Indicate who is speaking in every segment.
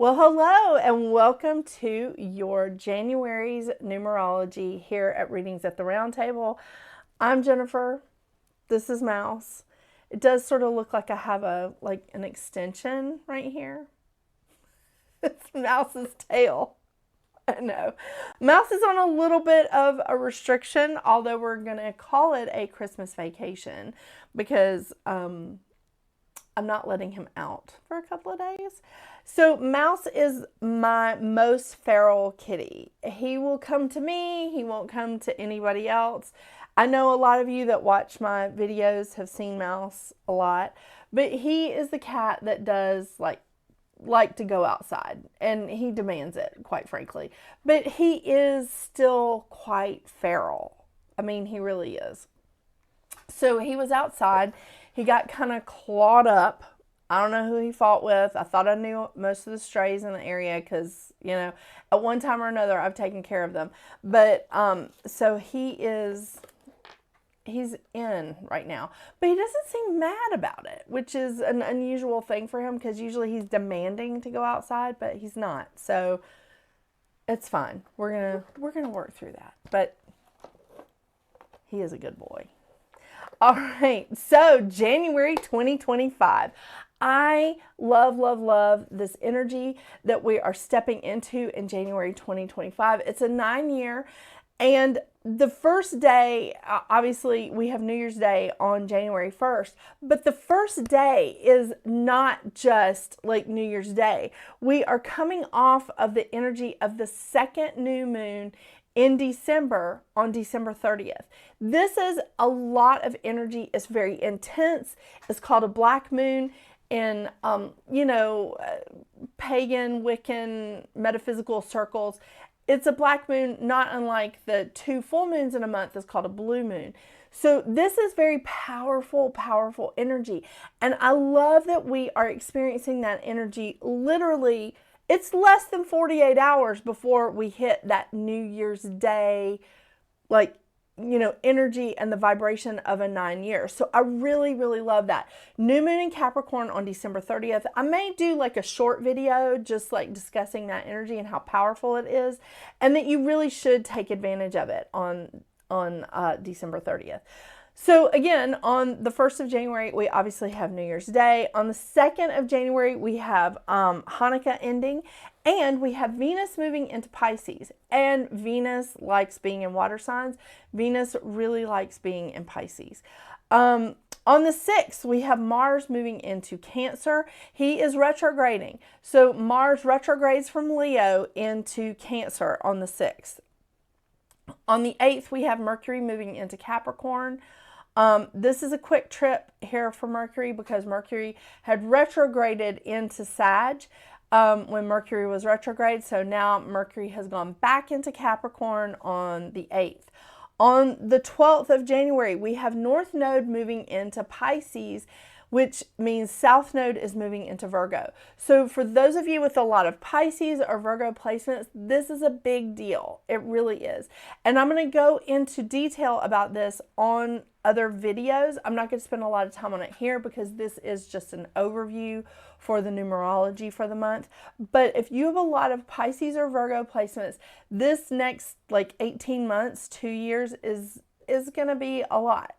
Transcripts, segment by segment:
Speaker 1: Well, hello and welcome to your January's numerology here at Readings at the Round Table. I'm Jennifer. This is Mouse. It does sort of look like I have an extension right here. It's Mouse's tail. I know. Mouse is on a little bit of a restriction, although we're going to call it a Christmas vacation because I'm not letting him out for a couple of days. So Mouse is my most feral kitty. He will come to me. He won't come to anybody else. I know a lot of you that watch my videos have seen Mouse a lot, but he is the cat that does like to go outside, and he demands it, quite frankly. But he is still quite feral. I mean, he really is. So he was outside. He got kind of clawed up. I don't know who he fought with. I thought I knew most of the strays in the area because, at one time or another, I've taken care of them. But so he's in right now. But he doesn't seem mad about it, which is an unusual thing for him because usually he's demanding to go outside, but he's not. So it's fine. We're gonna work through that. But he is a good boy. All right, so January 2025. I love this energy that we are stepping into in January 2025. It's a 9-year, and the first day, obviously, we have New Year's Day on January 1st, but the first day is not just like New Year's Day. We are coming off of the energy of the second new moon in December on December 30th. This is a lot of energy. It's very intense. It's called a black moon in, pagan, Wiccan, metaphysical circles. It's a black moon, not unlike the 2 full moons in a month is called a blue moon. So this is very powerful energy. And I love that we are experiencing that energy literally. It's less than 48 hours before we hit that New Year's Day, energy and the vibration of a 9-year. So I really love that. New moon in Capricorn on December 30th. I may do like a short video just like discussing that energy and how powerful it is, and that you really should take advantage of it on December 30th. So again, on the 1st of January, we obviously have New Year's Day. On the 2nd of January, we have Hanukkah ending, and we have Venus moving into Pisces. And Venus likes being in water signs. Venus really likes being in Pisces. On the 6th, we have Mars moving into Cancer. He is retrograding. So Mars retrogrades from Leo into Cancer on the 6th. On the 8th, we have Mercury moving into Capricorn. This is a quick trip here for Mercury because Mercury had retrograded into Sag when Mercury was retrograde. So now Mercury has gone back into Capricorn on the 8th. On the 12th of January, we have North Node moving into Pisces, which means South Node is moving into Virgo. So for those of you with a lot of Pisces or Virgo placements, this is a big deal. It really is. And I'm going to go into detail about this on other videos. I'm not going to spend a lot of time on it here because this is just an overview for the numerology for the month. But if you have a lot of Pisces or Virgo placements, this next 18 months, 2 years is going to be a lot.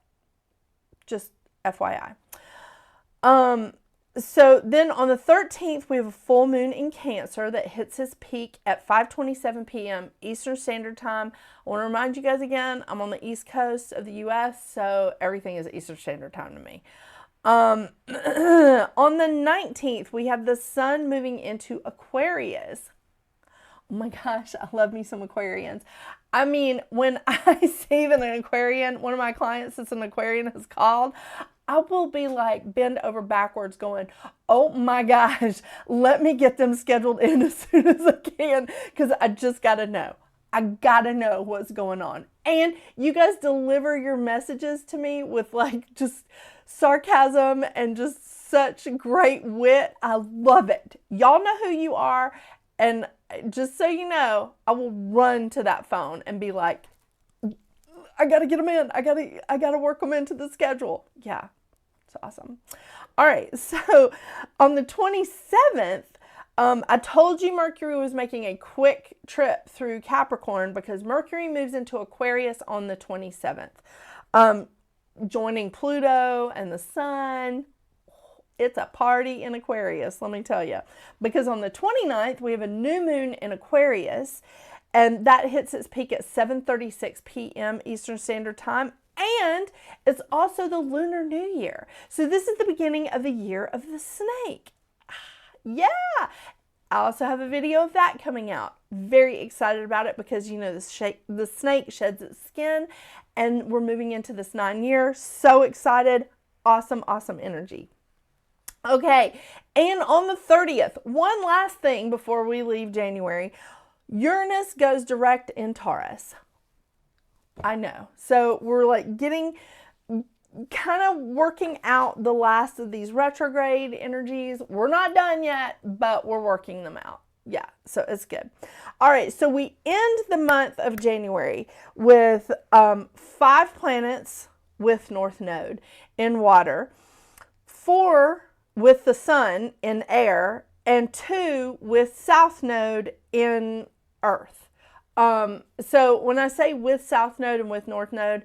Speaker 1: Just FYI. So then on the 13th, we have a full moon in Cancer that hits its peak at 5:27 p.m. Eastern Standard Time. I want to remind you guys again, I'm on the East Coast of the U.S., so everything is Eastern Standard Time to me. On the 19th, we have the sun moving into Aquarius. Oh my gosh, I love me some Aquarians. I mean, when I see that an Aquarian, one of my clients that's an Aquarian is called, I will be like bend over backwards going, oh my gosh, let me get them scheduled in as soon as I can because I just got to know. I got to know what's going on. And you guys deliver your messages to me with just sarcasm and just such great wit. I love it. Y'all know who you are. And just so you know, I will run to that phone and be like, I got to get them in. I got to work them into the schedule. Yeah, it's awesome. All right. So on the 27th, I told you Mercury was making a quick trip through Capricorn because Mercury moves into Aquarius on the 27th, joining Pluto and the Sun. It's a party in Aquarius, let me tell you. Because on the 29th, we have a new moon in Aquarius, and that hits its peak at 7:36 p.m. Eastern Standard Time. And it's also the Lunar New Year. So this is the beginning of the year of the snake. Yeah. I also have a video of that coming out. Very excited about it because, you know, the snake sheds its skin and we're moving into this 9-year. So excited. Awesome, awesome energy. Okay, and on the 30th, one last thing before we leave January, Uranus goes direct in Taurus. I know. So we're like getting, kind of working out the last of these retrograde energies. We're not done yet, but we're working them out. Yeah, so it's good. All right, so we end the month of January with 5 planets with North Node in water, 4 with the Sun in air, and 2 with South Node in Earth. So when I say with South Node and with North Node,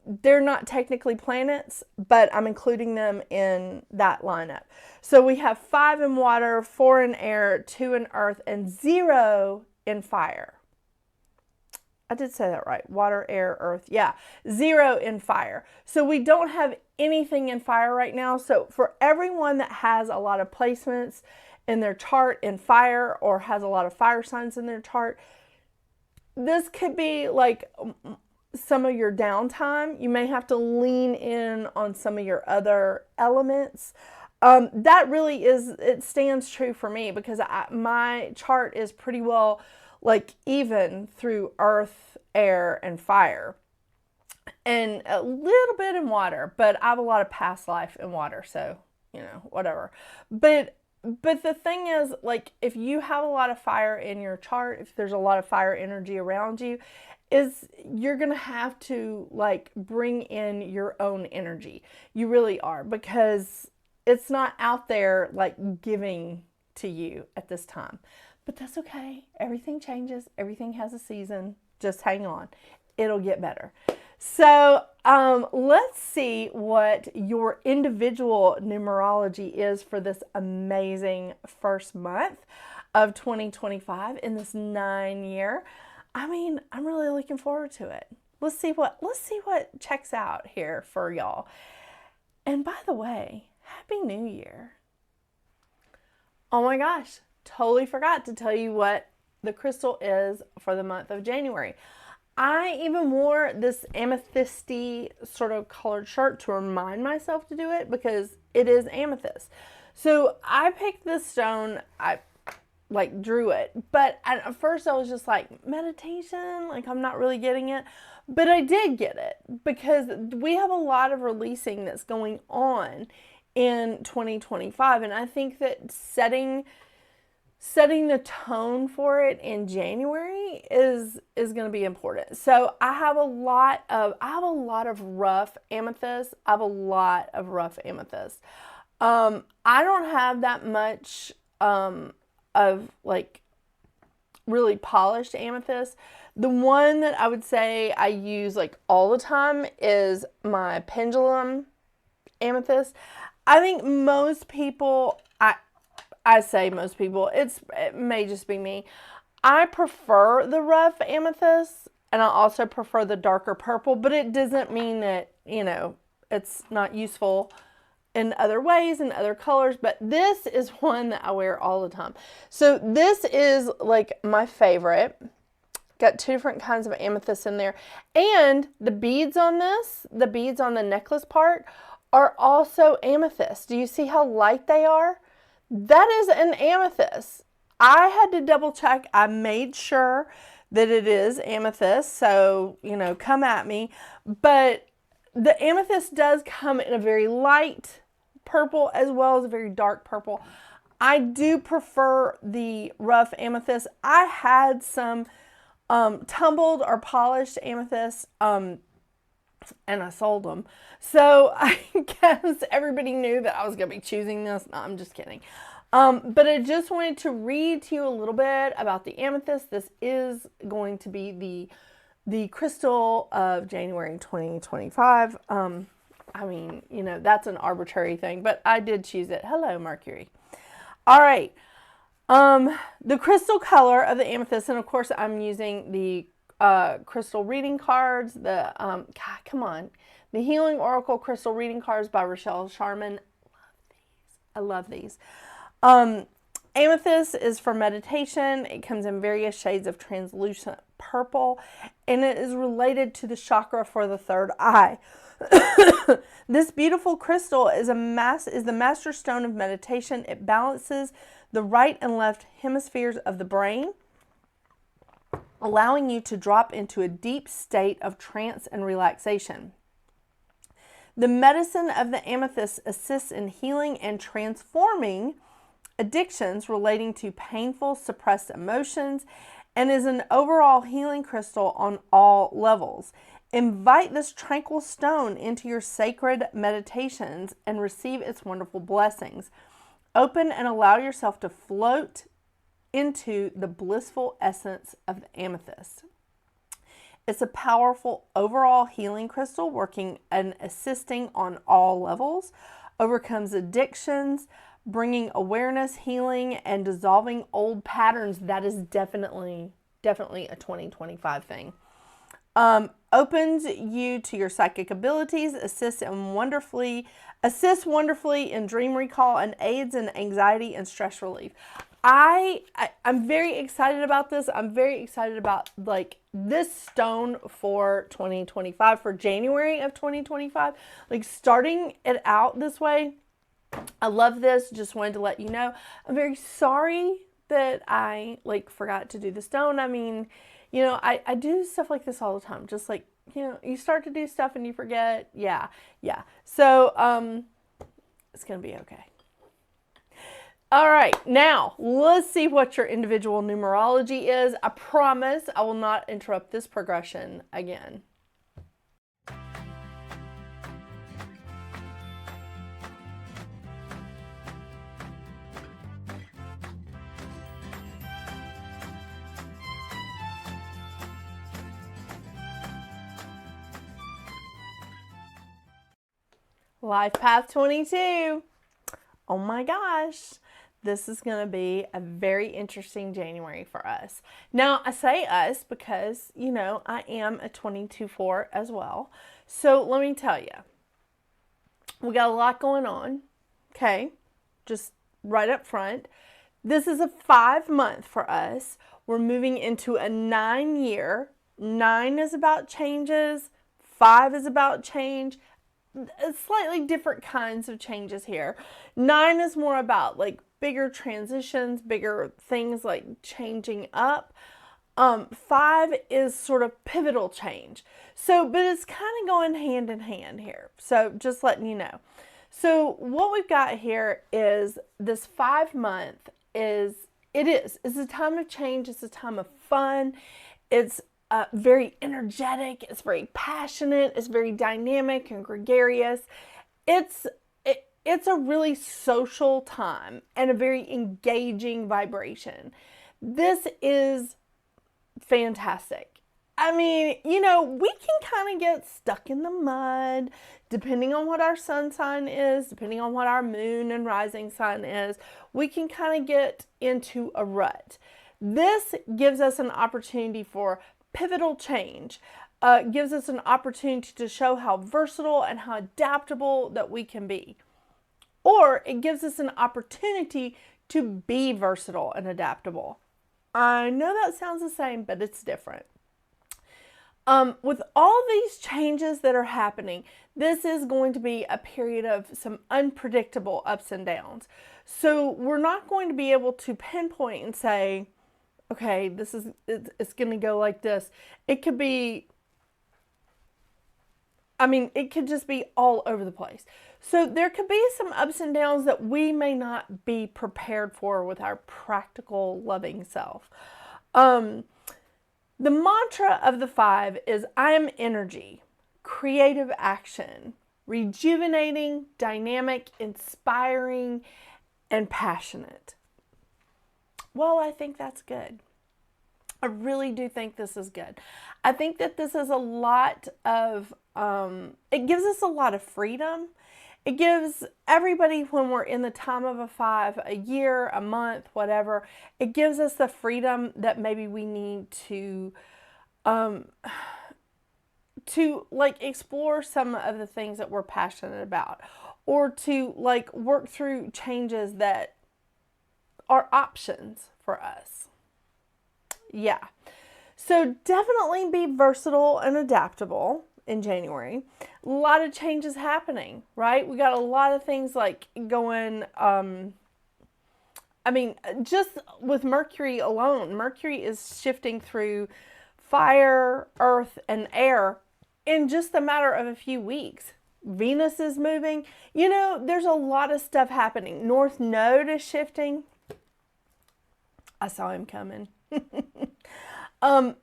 Speaker 1: they're not technically planets, but I'm including them in that lineup. So we have 5 in water, 4 in air, 2 in earth, and 0 in fire. I did say that right. Water, air, earth. Yeah, 0 in fire. So we don't have anything in fire right now. So for everyone that has a lot of placements in their chart in fire or has a lot of fire signs in their chart, this could be like some of your downtime. You may have to lean in on some of your other elements. That really is, it stands true for me because my chart is pretty well like even through earth, air, and fire. And a little bit in water, but I have a lot of past life in water, so, you know, whatever. But the thing is, like, if you have a lot of fire in your chart, if there's a lot of fire energy around you, you're going to have to, like, bring in your own energy. You really are, because it's not out there, like, giving to you at this time. But that's okay. Everything changes. Everything has a season. Just hang on. It'll get better. So let's see what your individual numerology is for this amazing first month of 2025 in this 9-year. I mean, I'm really looking forward to it. Let's see what checks out here for y'all. And by the way, Happy New Year. Oh my gosh, totally forgot to tell you what the crystal is for the month of January. I even wore this amethysty sort of colored shirt to remind myself to do it because it is amethyst. So I picked this stone, I like drew it, but at first I was just like, meditation, like I'm not really getting it. But I did get it because we have a lot of releasing that's going on in 2025. And I think that setting the tone for it in January is going to be important. So I have a lot of rough amethyst. I don't have that much of like really polished amethyst. The one that I would say I use like all the time is my pendulum amethyst. I think most people, I say most people, it may just be me. I prefer the rough amethyst and I also prefer the darker purple, but it doesn't mean that, you know, it's not useful in other ways and other colors, but this is one that I wear all the time. So this is like my favorite. Got 2 different kinds of amethyst in there. And the beads on this, the beads on the necklace part are also amethyst. Do you see how light they are? That is an amethyst. I had to double check. I made sure that it is amethyst. So, you know, come at me. But the amethyst does come in a very light purple as well as a very dark purple. I do prefer the rough amethyst. I had some tumbled or polished amethyst and I sold them. So I guess everybody knew that I was going to be choosing this. No, I'm just kidding. But I just wanted to read to you a little bit about the amethyst. This is going to be the crystal of January 2025. I mean, you know, that's an arbitrary thing, but I did choose it. Hello, Mercury. All right. The crystal color of the amethyst, and of course I'm using the crystal reading cards, God, come on, the Healing Oracle Crystal Reading Cards by Rachelle, Charman. I love these. Amethyst is for meditation. It comes in various shades of translucent purple, and it is related to the chakra for the third eye. This beautiful crystal is the master stone of meditation. It balances the right and left hemispheres of the brain, allowing you to drop into a deep state of trance and relaxation. The medicine of the amethyst assists in healing and transforming addictions relating to painful, suppressed emotions, and is an overall healing crystal on all levels. Invite this tranquil stone into your sacred meditations and receive its wonderful blessings. Open and allow yourself to float into the blissful essence of the amethyst. It's a powerful overall healing crystal working and assisting on all levels, overcomes addictions, bringing awareness, healing, and dissolving old patterns. That is definitely a 2025 thing. Opens you to your psychic abilities, assists wonderfully in dream recall, and aids in anxiety and stress relief. I'm very excited about this. I'm very excited about like this stone for 2025, for January of 2025, like starting it out this way. I love this. Just wanted to let you know. I'm very sorry that I like forgot to do the stone. I mean, you know, I do stuff like this all the time. Just like, you know, you start to do stuff and you forget. Yeah. So, it's going to be okay. All right, now let's see what your individual numerology is. I promise I will not interrupt this progression again. Life Path 22. Oh my gosh. This is going to be a very interesting January for us. Now, I say us because, you know, I am a 22-4 as well. So let me tell you, we got a lot going on, okay? Just right up front. This is a 5-month for us. We're moving into a 9-year. 9 is about changes. 5 is about change. Slightly different kinds of changes here. 9 is more about like bigger transitions, bigger things like changing up. 5 is sort of pivotal change. So, but it's kind of going hand in hand here. So just letting you know. So what we've got here is this 5-month it's a time of change. It's a time of fun. It's very energetic. It's very passionate. It's very dynamic and gregarious. It's a really social time and a very engaging vibration. This is fantastic. I mean, you know, we can kind of get stuck in the mud depending on what our sun sign is, depending on what our moon and rising sign is. We can kind of get into a rut. This gives us an opportunity for pivotal change, gives us an opportunity to show how versatile and how adaptable that we can be. Or it gives us an opportunity to be versatile and adaptable. I know that sounds the same, but it's different. With all these changes that are happening, this is going to be a period of some unpredictable ups and downs. So we're not going to be able to pinpoint and say, okay, it's going to go like this. It could be, it could just be all over the place. So there could be some ups and downs that we may not be prepared for with our practical, loving self. The mantra of the 5 is, I am energy, creative action, rejuvenating, dynamic, inspiring, and passionate. Well, I think that's good. I really do think this is good. I think that this is a lot of, it gives us a lot of freedom. It gives everybody, when we're in the time of a 5, a year, a month, whatever, it gives us the freedom that maybe we need to like explore some of the things that we're passionate about, or to like work through changes that are options for us. Yeah. So definitely be versatile and adaptable in January. A lot of changes happening, right? We got a lot of things like going, just with Mercury alone, Mercury is shifting through fire, earth, and air in just a matter of a few weeks. Venus is moving. You know, there's a lot of stuff happening. North Node is shifting. I saw him coming.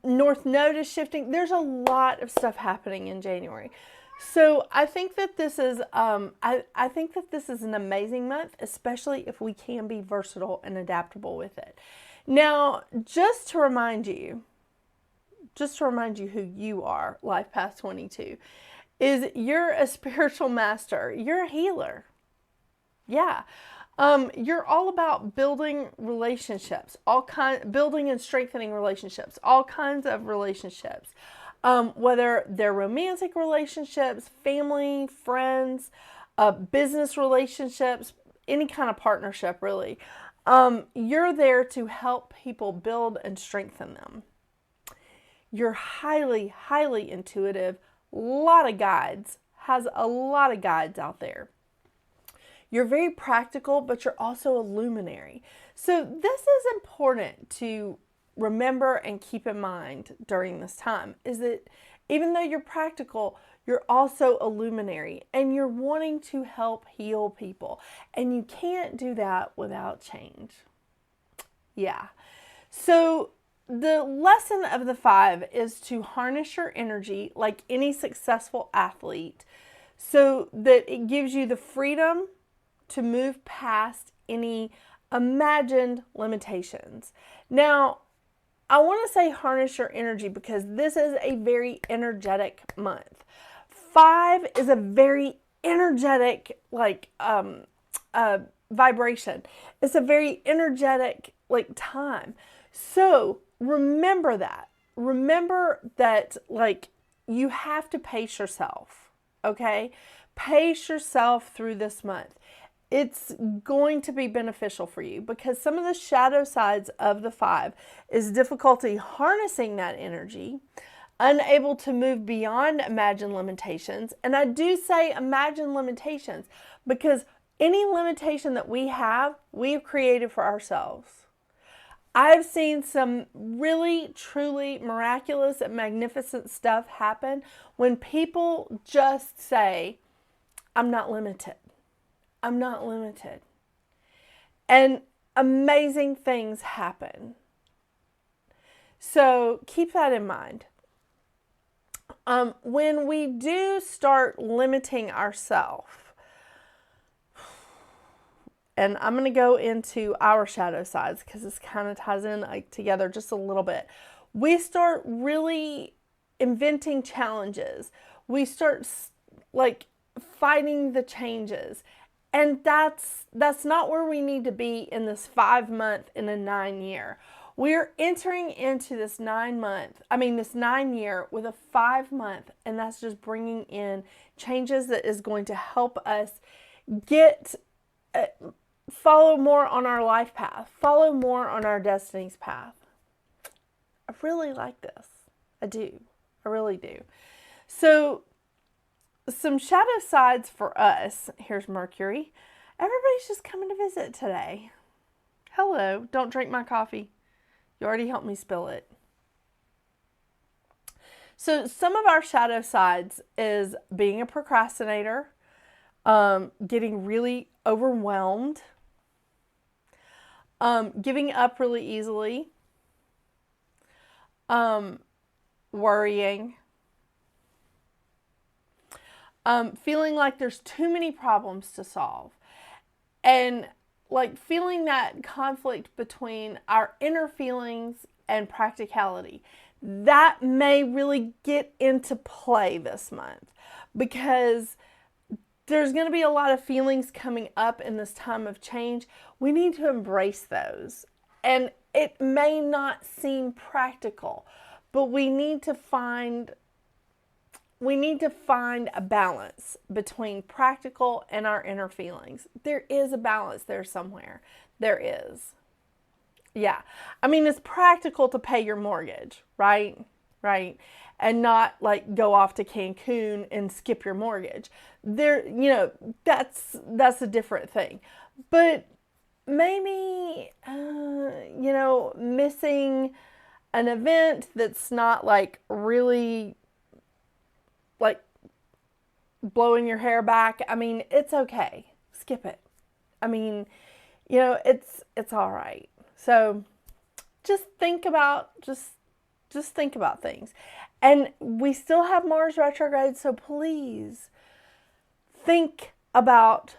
Speaker 1: North Node is shifting. There's a lot of stuff happening in January. So I think that this is I think that this is an amazing month, especially if we can be versatile and adaptable with it. Now, just to remind you who you are, Life Path 22, is you're a spiritual master. You're a healer. Yeah. You're all about building relationships, building and strengthening relationships, all kinds of relationships, whether they're romantic relationships, family, friends, business relationships, any kind of partnership, really. You're there to help people build and strengthen them. You're highly, highly intuitive. A lot of guides out there. You're very practical, but you're also a luminary. So this is important to remember and keep in mind during this time, is that even though you're practical, you're also a luminary, and you're wanting to help heal people. And you can't do that without change. Yeah. So the lesson of the 5 is to harness your energy like any successful athlete, so that it gives you the freedom to move past any imagined limitations. Now, I want to say harness your energy because this is a very energetic month. 5 is a very energetic, vibration. It's a very energetic, time. So remember that. Remember that, you have to pace yourself, okay? Pace yourself through this month. It's going to be beneficial for you because some of the shadow sides of the 5 is difficulty harnessing that energy, unable to move beyond imagined limitations. And I do say imagined limitations because any limitation that we've created for ourselves. I've seen some really, truly miraculous and magnificent stuff happen when people just say, I'm not limited. I'm not limited. And amazing things happen. So keep that in mind. When we do start limiting ourselves, and I'm going to go into our shadow sides because this kind of ties in together just a little bit. We start really inventing challenges. We start fighting the changes. And that's not where we need to be in this 5 month and a 9 year. We're entering into this 9 year with a 5 month, and that's just bringing in changes that is going to help us follow more on our life path, follow more on our destiny's path. I really like this. I do. I really do. So some shadow sides for us. Here's Mercury. Everybody's just coming to visit today. Hello. Don't drink my coffee. You already helped me spill it. So some of our shadow sides is being a procrastinator, getting really overwhelmed, giving up really easily, worrying, feeling like there's too many problems to solve. And like feeling that conflict between our inner feelings and practicality. That may really get into play this month because there's going to be a lot of feelings coming up in this time of change. We need to embrace those. And it may not seem practical, but we need to find a balance between practical and our inner feelings. There is a balance there somewhere. There is. Yeah. I mean, it's practical to pay your mortgage, right? Right. And not like go off to Cancun and skip your mortgage. There, that's a different thing. But maybe, missing an event that's not like really like blowing your hair back. I mean, it's okay. Skip it. I mean, it's all right. So just think about things. And we still have Mars retrograde, so please think about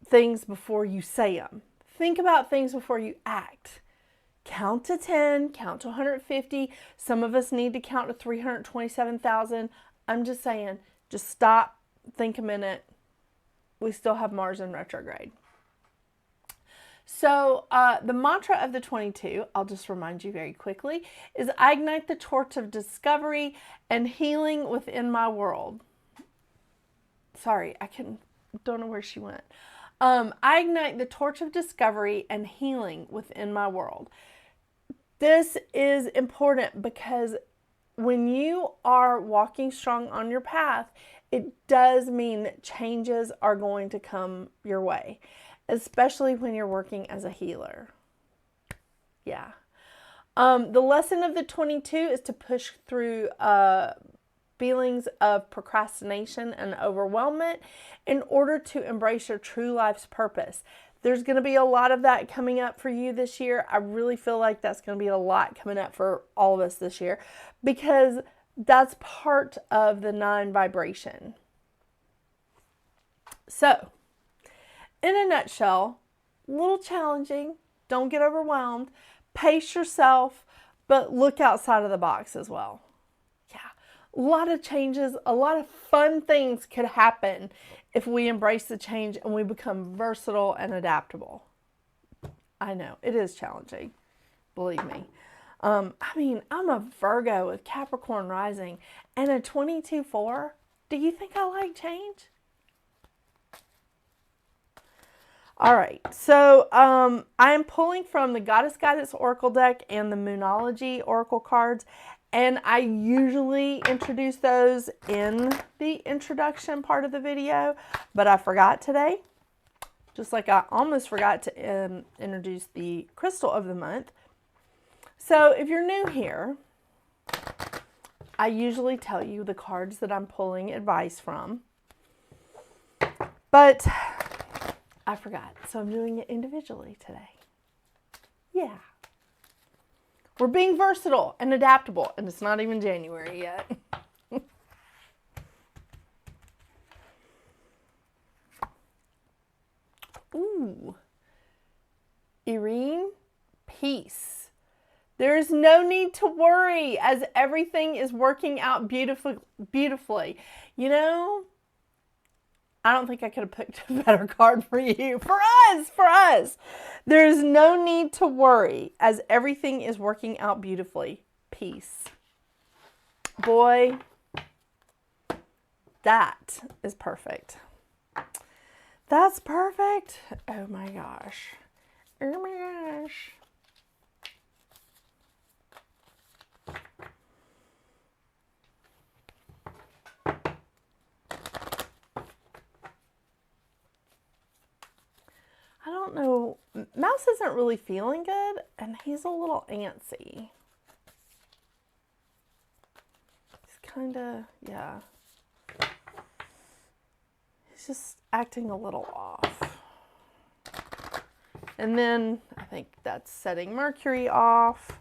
Speaker 1: things before you say them. Think about things before you act. Count to 10, count to 150. Some of us need to count to 327,000. I'm just saying, just stop, think a minute. We still have Mars in retrograde. So the mantra of the 22, I'll just remind you very quickly, is I ignite the torch of discovery and healing within my world. Sorry, don't know where she went. I ignite the torch of discovery and healing within my world. This is important because when you are walking strong on your path, it does mean that changes are going to come your way, especially when you're working as a healer. Yeah. The lesson of the 22 is to push through feelings of procrastination and overwhelmment in order to embrace your true life's purpose. There's going to be a lot of that coming up for you this year. I really feel like that's going to be a lot coming up for all of us this year because that's part of the 9 vibration. So, in a nutshell, a little challenging. Don't get overwhelmed. Pace yourself, but look outside of the box as well. Yeah, a lot of changes, a lot of fun things could happen if we embrace the change and we become versatile and adaptable. I know, it is challenging. Believe me. I'm a Virgo with Capricorn rising and a 22-4. Do you think I like change? All right, so I'm pulling from the Goddess Guidance Oracle deck and the Moonology Oracle cards, and I usually introduce those in the introduction part of the video, but I forgot today, just like I almost forgot to introduce the crystal of the month. So if you're new here, I usually tell you the cards that I'm pulling advice from, but I forgot, so I'm doing it individually today. Yeah. We're being versatile and adaptable, and it's not even January yet. Ooh. Irene, peace. There is no need to worry as everything is working out beautifully. You know, I don't think I could have picked a better card for you. For us. There's no need to worry as everything is working out beautifully. Peace. Boy, that is perfect. That's perfect. Oh my gosh. Oh my gosh. I don't know. Mouse isn't really feeling good, and he's a little antsy. He's kind of, yeah. He's just acting a little off. And then I think that's setting Mercury off.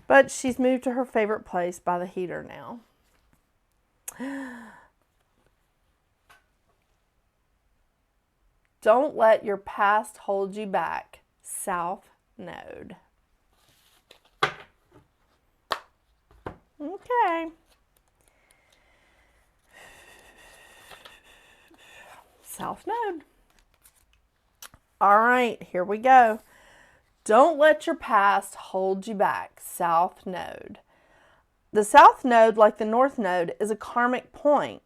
Speaker 1: But she's moved to her favorite place by the heater now. Don't let your past hold you back. South Node. Okay. South Node. All right, here we go. Don't let your past hold you back. South Node. The South Node, like the North Node, is a karmic point,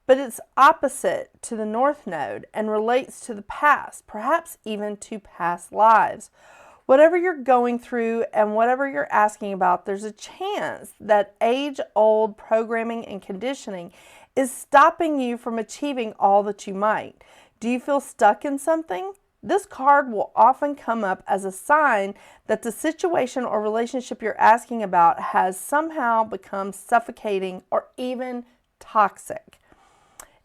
Speaker 1: but it's opposite to the North Node and relates to the past, perhaps even to past lives. Whatever you're going through and whatever you're asking about, there's a chance that age-old programming and conditioning is stopping you from achieving all that you might. Do you feel stuck in something? This card will often come up as a sign that the situation or relationship you're asking about has somehow become suffocating or even toxic.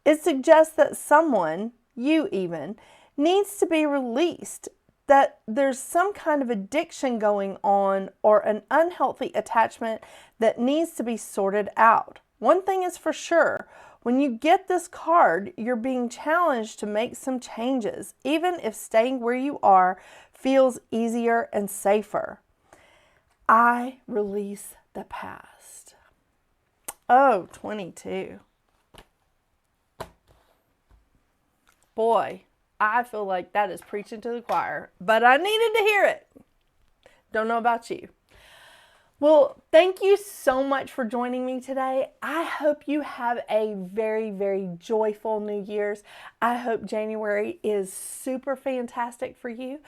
Speaker 1: It suggests that someone, you even, needs to be released, that there's some kind of addiction going on or an unhealthy attachment that needs to be sorted out. One thing is for sure, when you get this card, you're being challenged to make some changes, even if staying where you are feels easier and safer. I release the past. Oh, 22. Boy, I feel like that is preaching to the choir, but I needed to hear it. Don't know about you. Well, thank you so much for joining me today. I hope you have a very, very joyful New Year's. I hope January is super fantastic for you.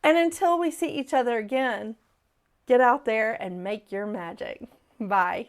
Speaker 1: And until we see each other again, get out there and make your magic. Bye.